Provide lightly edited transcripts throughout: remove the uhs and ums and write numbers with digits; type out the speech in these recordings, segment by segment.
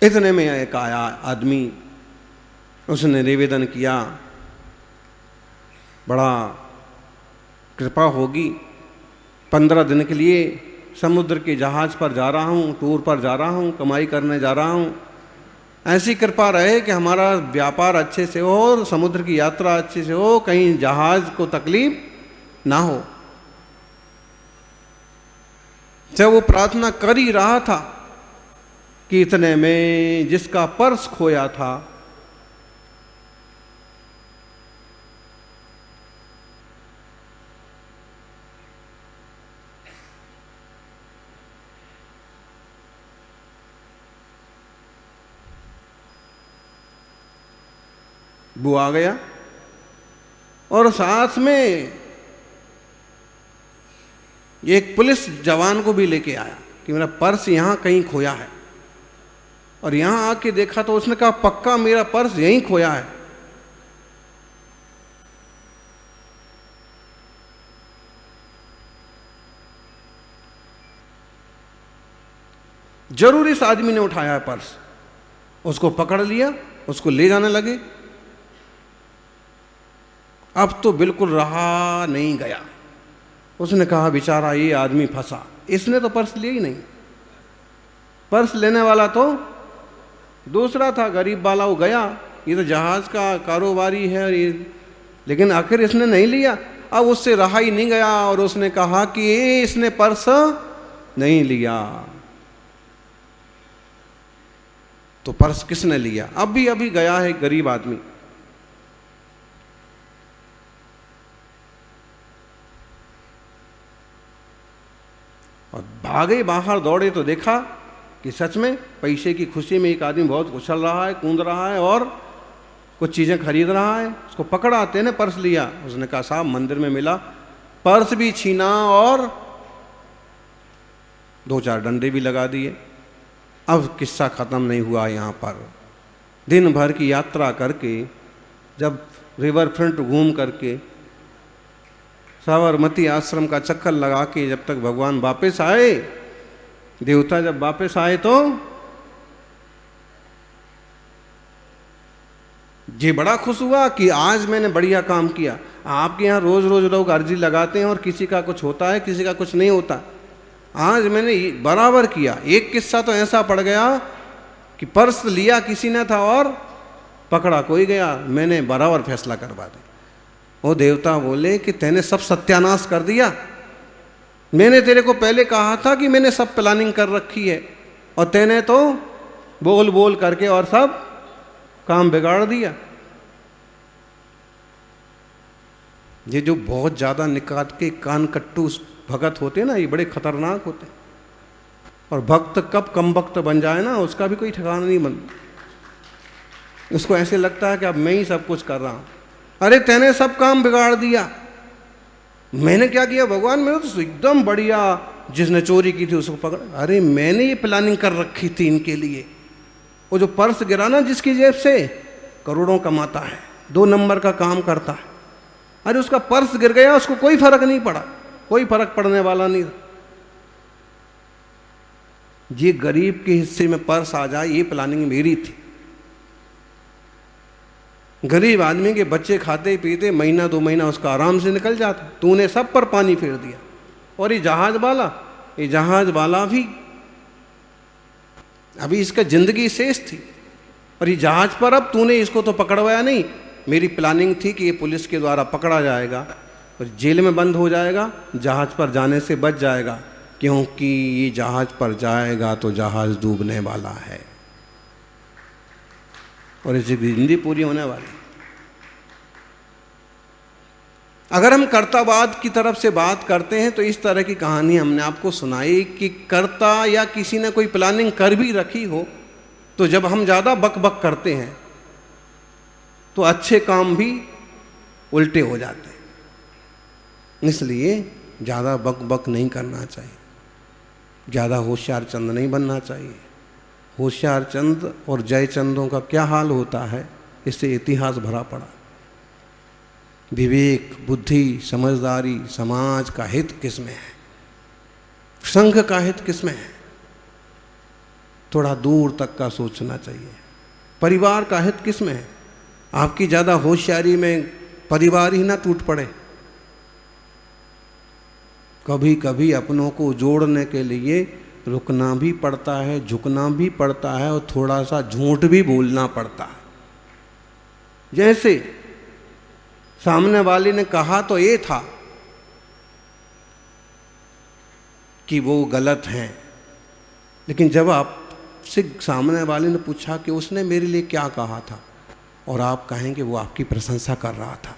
इतने में एक आया आदमी, उसने निवेदन किया, बड़ा कृपा होगी, 15 दिन के लिए समुद्र के जहाज पर जा रहा हूँ, टूर पर जा रहा हूँ, कमाई करने जा रहा हूँ, ऐसी कृपा रहे कि हमारा व्यापार अच्छे से हो और समुद्र की यात्रा अच्छे से हो, कहीं जहाज को तकलीफ ना हो। जब वो प्रार्थना कर ही रहा था कि इतने में जिसका पर्स खोया था वो आ गया और साथ में एक पुलिस जवान को भी लेके आया कि मेरा पर्स यहां कहीं खोया है। और यहां आके देखा तो उसने कहा पक्का मेरा पर्स यहीं खोया है। जरूर इस आदमी ने उठाया है पर्स, उसको पकड़ लिया, उसको ले जाने लगे। अब तो बिल्कुल रहा नहीं गया। उसने कहा बेचारा ये आदमी फंसा, इसने तो पर्स लिया ही नहीं, पर्स लेने वाला तो दूसरा था, गरीब वाला, वो गया, ये तो जहाज का कारोबारी है ये, लेकिन आखिर इसने नहीं लिया। अब उससे रहा ही नहीं गया और उसने कहा कि ये इसने पर्स नहीं लिया। तो पर्स किसने लिया? अभी अभी गया है गरीब आदमी, और भागे बाहर दौड़े तो देखा कि सच में पैसे की खुशी में एक आदमी बहुत उछल रहा है, कूद रहा है और कुछ चीज़ें खरीद रहा है। उसको पकड़ा, तेने पर्स लिया। उसने कहा साहब मंदिर में मिला, पर्स भी छीना और 2-4 डंडे भी लगा दिए। अब किस्सा ख़त्म नहीं हुआ। यहाँ पर दिन भर की यात्रा करके, जब रिवर फ्रंट घूम करके, साबरमती आश्रम का चक्कर लगा के जब तक भगवान वापस आए, देवता जब वापस आए तो ये बड़ा खुश हुआ कि आज मैंने बढ़िया काम किया। आपके यहाँ रोज रोज लोग अर्जी लगाते हैं और किसी का कुछ होता है, किसी का कुछ नहीं होता। आज मैंने बराबर किया। एक किस्सा तो ऐसा पड़ गया कि पर्स लिया किसी ने था और पकड़ा कोई गया, मैंने बराबर फैसला करवा दिया। वो देवता बोले कि तैने सब सत्यानाश कर दिया। मैंने तेरे को पहले कहा था कि मैंने सब प्लानिंग कर रखी है, और तैने तो बोल बोल करके और सब काम बिगाड़ दिया। ये जो बहुत ज़्यादा निकात के कान कट्टू भगत होते हैं ना, ये बड़े खतरनाक होते हैं। और भक्त कब कम भक्त बन जाए ना, उसका भी कोई ठिकाना नहीं बनता। उसको ऐसे लगता है कि अब मैं ही सब कुछ कर रहा हूँ। अरे तैने सब काम बिगाड़ दिया। मैंने क्या किया भगवान? मैंने तो एकदम बढ़िया, जिसने चोरी की थी उसको पकड़। अरे मैंने ये प्लानिंग कर रखी थी इनके लिए। वो जो पर्स गिरा ना जिसकी जेब से, करोड़ों कमाता है, 2 नंबर का काम करता है। अरे उसका पर्स गिर गया, उसको कोई फर्क नहीं पड़ा, कोई फर्क पड़ने वाला नहीं। ये गरीब के हिस्से में पर्स आ जाए, ये प्लानिंग मेरी थी। गरीब आदमी के बच्चे खाते पीते महीना 2 महीना उसका आराम से निकल जाता, तूने सब पर पानी फेर दिया। और ये जहाज वाला भी अभी इसका जिंदगी शेष थी, और ये जहाज पर अब तूने इसको तो पकड़वाया नहीं। मेरी प्लानिंग थी कि ये पुलिस के द्वारा पकड़ा जाएगा और जेल में बंद हो जाएगा, जहाज पर जाने से बच जाएगा, क्योंकि ये जहाज पर जाएगा तो जहाज डूबने वाला है और इसकी जिंदगी पूरी होने वाली। अगर हम कर्तावाद की तरफ से बात करते हैं तो इस तरह की कहानी हमने आपको सुनाई कि कर्ता या किसी ने कोई प्लानिंग कर भी रखी हो, तो जब हम ज़्यादा बक बक करते हैं तो अच्छे काम भी उल्टे हो जाते हैं। इसलिए ज़्यादा बक बक नहीं करना चाहिए, ज़्यादा होशियार चंद नहीं बनना चाहिए। होशियार चंद और जयचंदों का क्या हाल होता है, इससे इतिहास भरा पड़ा। विवेक, बुद्धि, समझदारी, समाज का हित किसमें है? संघ का हित किसमें है? थोड़ा दूर तक का सोचना चाहिए। परिवार का हित किस में है? आपकी ज़्यादा होशियारी में परिवार ही ना टूट पड़े। कभी कभी अपनों को जोड़ने के लिए रुकना भी पड़ता है, झुकना भी पड़ता है और थोड़ा सा झूठ भी बोलना पड़ता है। जैसे सामने वाले ने कहा तो ये था कि वो गलत हैं, लेकिन जब आपसे सामने वाले ने पूछा कि उसने मेरे लिए क्या कहा था, और आप कहेंगे वो आपकी प्रशंसा कर रहा था,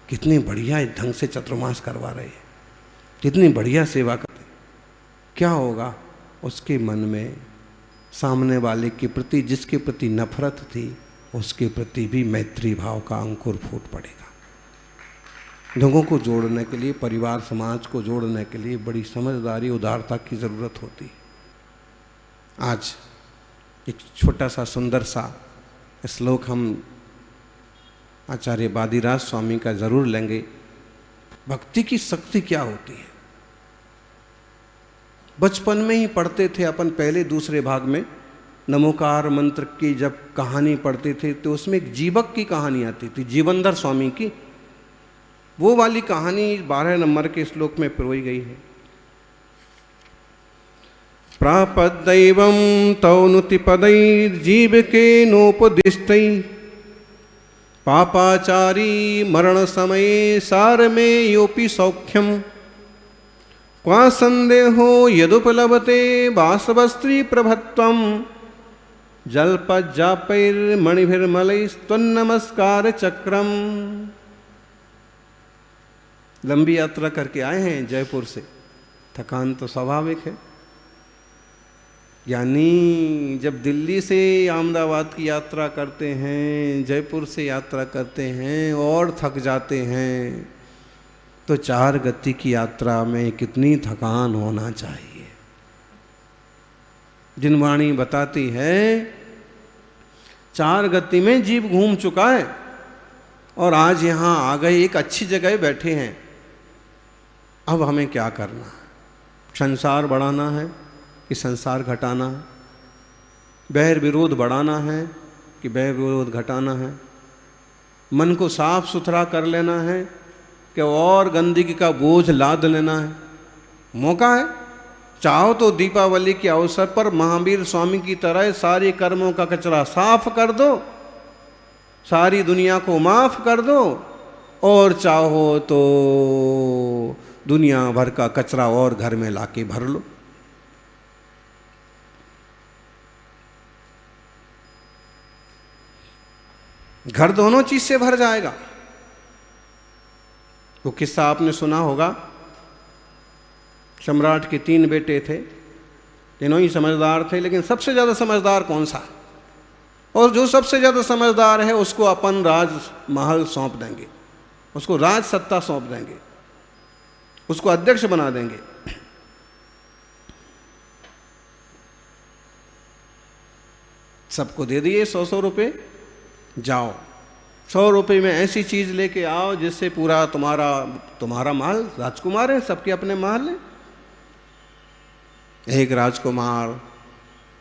कितनी बढ़िया ढंग से चतुर्मास करवा रहे हैं, कितनी बढ़िया सेवा करते, क्या होगा? उसके मन में सामने वाले के प्रति जिसके प्रति नफरत थी, उसके प्रति भी मैत्री भाव का अंकुर फूट पड़ेगा। लोगों को जोड़ने के लिए, परिवार समाज को जोड़ने के लिए बड़ी समझदारी, उदारता की ज़रूरत होती है। आज एक छोटा सा सुंदर सा श्लोक हम आचार्य बादीराज स्वामी का ज़रूर लेंगे। भक्ति की शक्ति क्या होती है? बचपन में ही पढ़ते थे अपन, पहले दूसरे भाग में नमोकार मंत्र की जब कहानी पढ़ते थे तो उसमें एक जीवक की कहानी आती थी, जीवनधर स्वामी की। वो वाली कहानी 12 नंबर के श्लोक में पिरोई गई है। प्रापदैवं तौनुति पदैर्जीवके नोपदिष्टै पापाचारी मरण समये सारमे योपि सौख्यम क्वा संदेहो यदुपलभते वासवस्त्री प्रभत्वम जल्पज्जापैर्मणिभिर्मलैस्त्वन्नमस्कार चक्रम। लंबी यात्रा करके आए हैं जयपुर से, थकान तो स्वाभाविक है। यानी जब दिल्ली से अहमदाबाद की यात्रा करते हैं, जयपुर से यात्रा करते हैं और थक जाते हैं, तो 4 गति की यात्रा में कितनी थकान होना चाहिए। जिनवाणी बताती है 4 गति में जीव घूम चुका है और आज यहाँ आ गए, एक अच्छी जगह बैठे हैं। अब हमें क्या करना है? संसार बढ़ाना है कि संसार घटाना है? बैर विरोध बढ़ाना है कि बैर विरोध घटाना है? मन को साफ सुथरा कर लेना है कि और गंदगी का बोझ लाद लेना है? मौका है, चाहो तो दीपावली के अवसर पर महावीर स्वामी की तरह सारे कर्मों का कचरा साफ कर दो, सारी दुनिया को माफ कर दो, और चाहो तो दुनिया भर का कचरा और घर में लाके भर लो। घर दोनों चीज से भर जाएगा। वो किस्सा आपने सुना होगा, सम्राट के 3 बेटे थे, तीनों ही समझदार थे, लेकिन सबसे ज़्यादा समझदार कौन सा? और जो सबसे ज़्यादा समझदार है उसको अपन राज महल सौंप देंगे, उसको राज सत्ता सौंप देंगे, उसको अध्यक्ष बना देंगे। सबको दे दिए 100-100 रुपये, जाओ 100 रुपये में ऐसी चीज़ लेके आओ जिससे पूरा तुम्हारा महल, राजकुमार है, सबके अपने महल हैं। एक राजकुमार,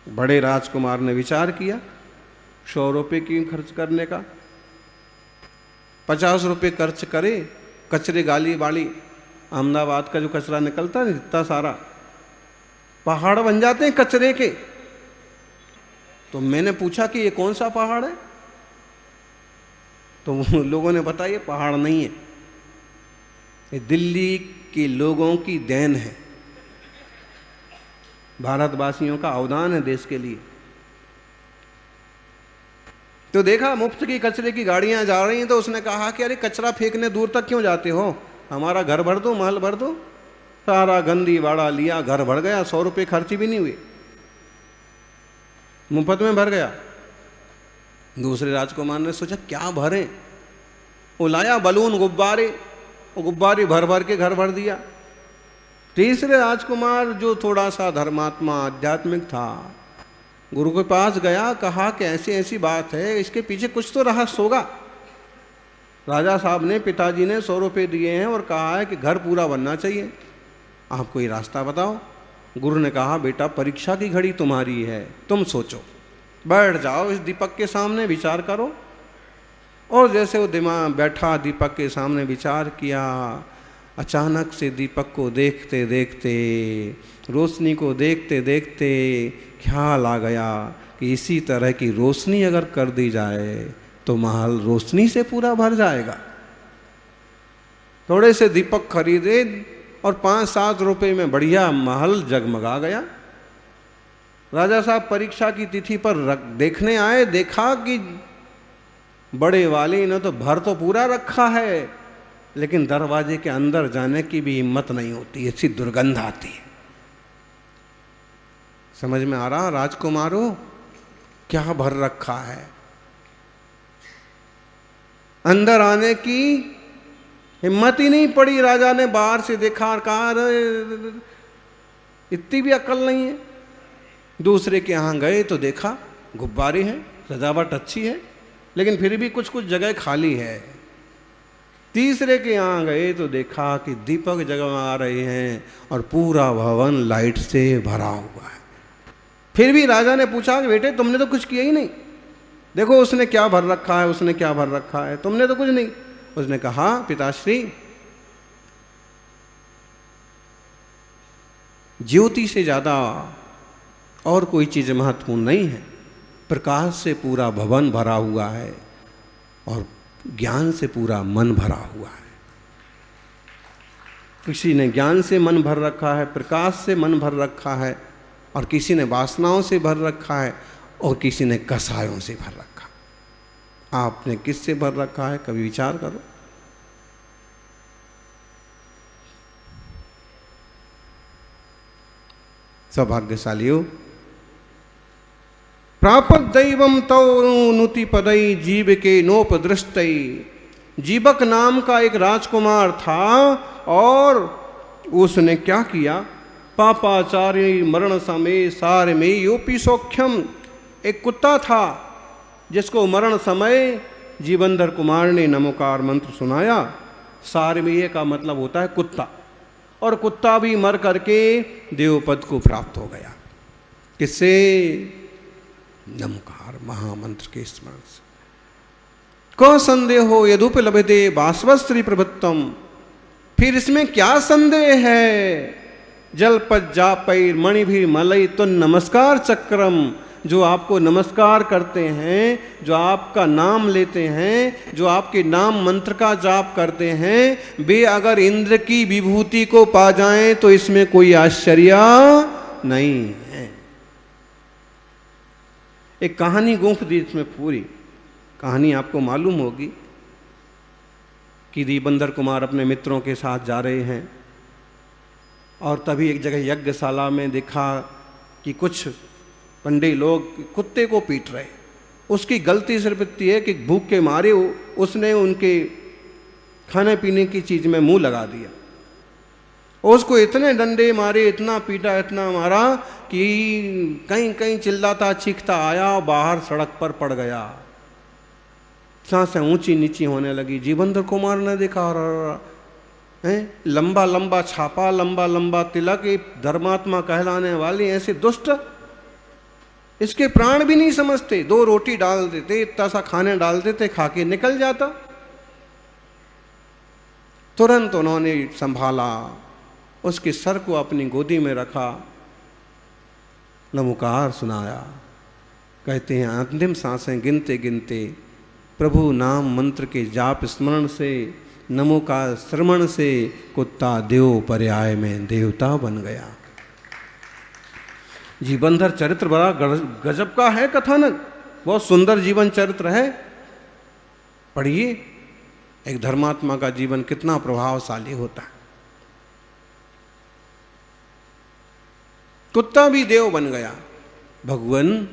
बड़े राजकुमार ने विचार किया 100 रुपये क्यों खर्च करने का, 50 रुपये खर्च करे, कचरे गाली बाड़ी, अहमदाबाद का जो कचरा निकलता है इतना सारा, पहाड़ बन जाते हैं कचरे के। तो मैंने पूछा कि ये कौन सा पहाड़ है? तो लोगों ने बताया ये पहाड़ नहीं है, ये दिल्ली के लोगों की देन है, भारतवासियों का अवदान है देश के लिए। तो देखा मुफ्त की कचरे की गाड़ियां जा रही हैं, तो उसने कहा कि अरे कचरा फेंकने दूर तक क्यों जाते हो, हमारा घर भर दो, महल भर दो। सारा गंदी बाड़ा लिया, घर भर गया, 100 रुपये खर्च भी नहीं हुए, मुफ्त में भर गया। दूसरे राजकुमार ने सोचा क्या भरें, वो लाया बलून, गुब्बारे, वो गुब्बारे भर भर के घर भर दिया। तीसरे राजकुमार जो थोड़ा सा धर्मात्मा आध्यात्मिक था, गुरु के पास गया, कहा कि ऐसी ऐसी बात है, इसके पीछे कुछ तो रहस्य होगा। राजा साहब ने, पिताजी ने 100 रुपये दिए हैं और कहा है कि घर पूरा बनना चाहिए, आप कोई रास्ता बताओ। गुरु ने कहा बेटा परीक्षा की घड़ी तुम्हारी है, तुम सोचो, बैठ जाओ इस दीपक के सामने विचार करो। और जैसे वो दिमाग बैठा दीपक के सामने विचार किया, अचानक से दीपक को देखते देखते, रोशनी को देखते देखते ख्याल आ गया कि इसी तरह की रोशनी अगर कर दी जाए तो महल रोशनी से पूरा भर जाएगा। थोड़े से दीपक खरीदे और 5-7 रुपए में बढ़िया महल जगमगा गया। राजा साहब परीक्षा की तिथि पर देखने आए, देखा कि बड़े वाले ने तो भर तो पूरा रखा है, लेकिन दरवाजे के अंदर जाने की भी हिम्मत नहीं होती, ऐसी दुर्गंध आती है। समझ में आ रहा राजकुमारों क्या भर रखा है? अंदर आने की हिम्मत ही नहीं पड़ी। राजा ने बाहर से देखा और कहा इतनी भी अकल नहीं है। दूसरे के यहाँ गए तो देखा गुब्बारे हैं, सजावट अच्छी है, लेकिन फिर भी कुछ कुछ जगह खाली है। तीसरे के यहाँ गए तो देखा कि दीपक जगमगा रहे हैं और पूरा भवन लाइट से भरा हुआ है। फिर भी राजा ने पूछा कि बेटे तुमने तो कुछ किया ही नहीं, देखो उसने क्या भर रखा है, उसने क्या भर रखा है, तुमने तो कुछ नहीं। उसने कहा पिताश्री, ज्योति से ज्यादा और कोई चीज महत्वपूर्ण नहीं है। प्रकाश से पूरा भवन भरा हुआ है और ज्ञान से पूरा मन भरा हुआ है। किसी ने ज्ञान से मन भर रखा है, प्रकाश से मन भर रखा है, और किसी ने वासनाओं से भर रखा है, और किसी ने कसायों से भर रखा। आपने किससे भर रखा है, कभी विचार करो। सौभाग्यशालियों, प्रापत दैवम तौ नुति पदई जीव के नोपदृष्टई। जीवक नाम का एक राजकुमार था और उसने क्या किया, पापाचार्य मरण समय सार में योपी सौख्यम। एक कुत्ता था जिसको मरण समय जीवंधर कुमार ने नमोकार मंत्र सुनाया। सारमेय का मतलब होता है कुत्ता, और कुत्ता भी मर करके देवपद को प्राप्त हो गया। किससे? नमोकार महामंत्र के स्मरण से। को संदेह हो यदुप लभते बाष्पस्त्री प्रभुत्तम। फिर इसमें क्या संदेह है? जल पद जा पैर मणि भी मलई तो नमस्कार चक्रम। जो आपको नमस्कार करते हैं, जो आपका नाम लेते हैं, जो आपके नाम मंत्र का जाप करते हैं, वे अगर इंद्र की विभूति को पा जाएं तो इसमें कोई आश्चर्य नहीं है। एक कहानी गूंथ दी इसमें, पूरी कहानी आपको मालूम होगी कि दीबंदर कुमार अपने मित्रों के साथ जा रहे हैं और तभी एक जगह यज्ञशाला में देखा कि कुछ पंडे लोग कुत्ते को पीट रहे। उसकी गलती सिर्फ इतनी है कि भूख के मारे उसने उनके खाने पीने की चीज़ में मुंह लगा दिया। उसको इतने डंडे मारे, इतना पीटा, इतना मारा कि कहीं कहीं चिल्लाता चीखता आया और बाहर सड़क पर पड़ गया। सांसें ऊंची नीची होने लगी। जीवंधर कुमार ने देखा और लंबा लंबा छापा, लंबा लंबा तिलक, एक धर्मात्मा कहलाने वाली ऐसे दुष्ट, इसके प्राण भी नहीं समझते। 2 रोटी डाल देते, इतना सा खाने डाल देते, खा के निकल जाता। तुरंत उन्होंने संभाला, उसके सर को अपनी गोदी में रखा, नमोकार सुनाया। कहते हैं अंतिम सांसें गिनते गिनते प्रभु नाम मंत्र के जाप स्मरण से, नमो का श्रवण से कुत्ता देव पर्याय में देवता बन गया। जीवनधर चरित्र बड़ा गजब का है कथानक, बहुत सुंदर जीवन चरित्र है। पढ़िए, एक धर्मात्मा का जीवन कितना प्रभावशाली होता है। कुत्ता भी देव बन गया। भगवान,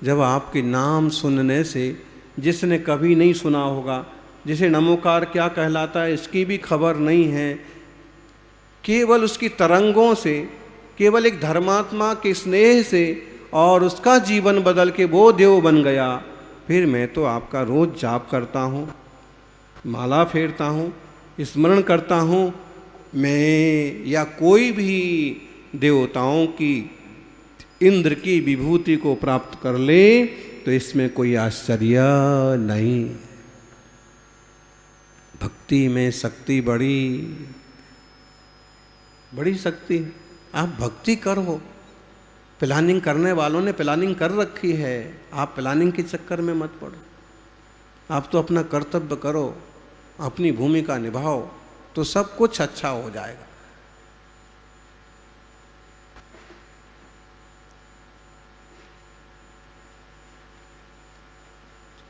जब आपके नाम सुनने से, जिसने कभी नहीं सुना होगा, जिसे नमोकार क्या कहलाता है इसकी भी खबर नहीं है, केवल उसकी तरंगों से, केवल एक धर्मात्मा के स्नेह से और उसका जीवन बदल के वो देव बन गया। फिर मैं तो आपका रोज जाप करता हूँ, माला फेरता हूँ, स्मरण करता हूँ, मैं या कोई भी देवताओं की, इंद्र की विभूति को प्राप्त कर ले तो इसमें कोई आश्चर्य नहीं। भक्ति में शक्ति बड़ी बड़ी शक्ति है। आप भक्ति करो। प्लानिंग करने वालों ने प्लानिंग कर रखी है, आप प्लानिंग के चक्कर में मत पड़ो। आप तो अपना कर्तव्य करो, अपनी भूमिका निभाओ, तो सब कुछ अच्छा हो जाएगा।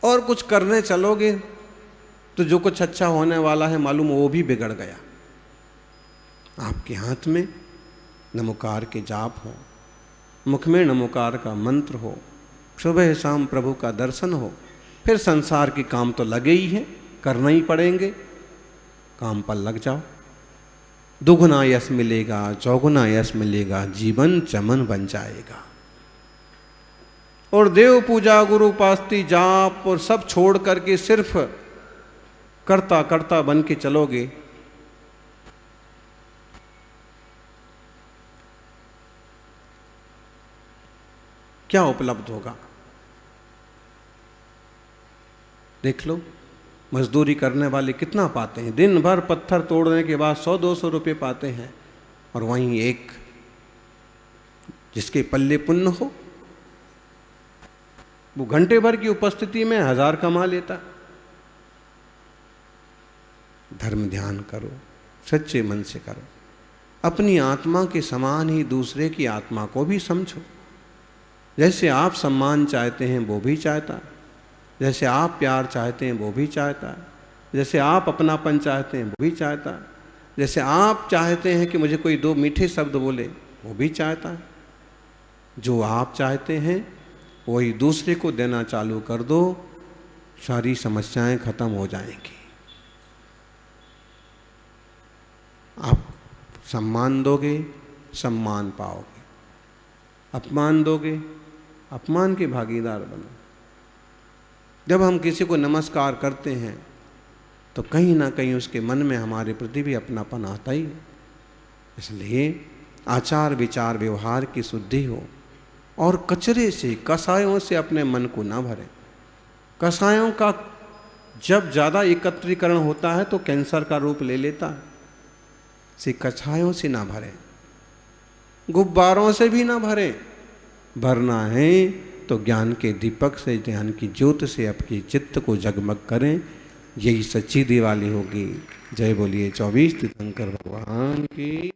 और कुछ करने चलोगे तो जो कुछ अच्छा होने वाला है मालूम वो भी बिगड़ गया। आपके हाथ में नमोकार के जाप हो, मुख में नमोकार का मंत्र हो, सुबह शाम प्रभु का दर्शन हो, फिर संसार के काम तो लगे ही हैं, करना ही पड़ेंगे, काम पर लग जाओ। दुगुना यश मिलेगा, चौगुना यश मिलेगा, जीवन चमन बन जाएगा। और देव पूजा, गुरु उपासती, जाप और सब छोड़ करके सिर्फ करता करता बन के चलोगे, क्या उपलब्ध होगा? देख लो, मजदूरी करने वाले कितना पाते हैं, दिन भर पत्थर तोड़ने के बाद 100-200 रुपये पाते हैं, और वहीं एक जिसके पल्ले पुण्य हो वो घंटे भर की उपस्थिति में 1000 कमा लेता। धर्म ध्यान करो, सच्चे मन से करो, अपनी आत्मा के समान ही दूसरे की आत्मा को भी समझो। जैसे आप सम्मान चाहते हैं वो भी चाहता है, जैसे आप प्यार चाहते हैं वो भी चाहता है, जैसे आप अपनापन चाहते हैं वो भी चाहता है, जैसे आप चाहते हैं कि मुझे कोई 2 मीठे शब्द बोले वो भी चाहता है। जो आप चाहते हैं वही दूसरे को देना चालू कर दो, सारी समस्याएं खत्म हो जाएंगी। आप सम्मान दोगे, सम्मान पाओगे, अपमान दोगे, अपमान के भागीदार बनो। जब हम किसी को नमस्कार करते हैं तो कहीं ना कहीं उसके मन में हमारे प्रति भी अपनापन आता ही है। इसलिए आचार विचार व्यवहार की शुद्धि हो, और कचरे से, कसायों से अपने मन को ना भरें। कसायों का जब ज़्यादा एकत्रीकरण होता है तो कैंसर का रूप ले लेता है। से कसायों से ना भरें, गुब्बारों से भी ना भरें। भरना है तो ज्ञान के दीपक से, ज्ञान की ज्योत से आपके चित्त को जगमग करें। यही सच्ची दिवाली होगी। जय बोलिए 24 तीर्थंकर भगवान की।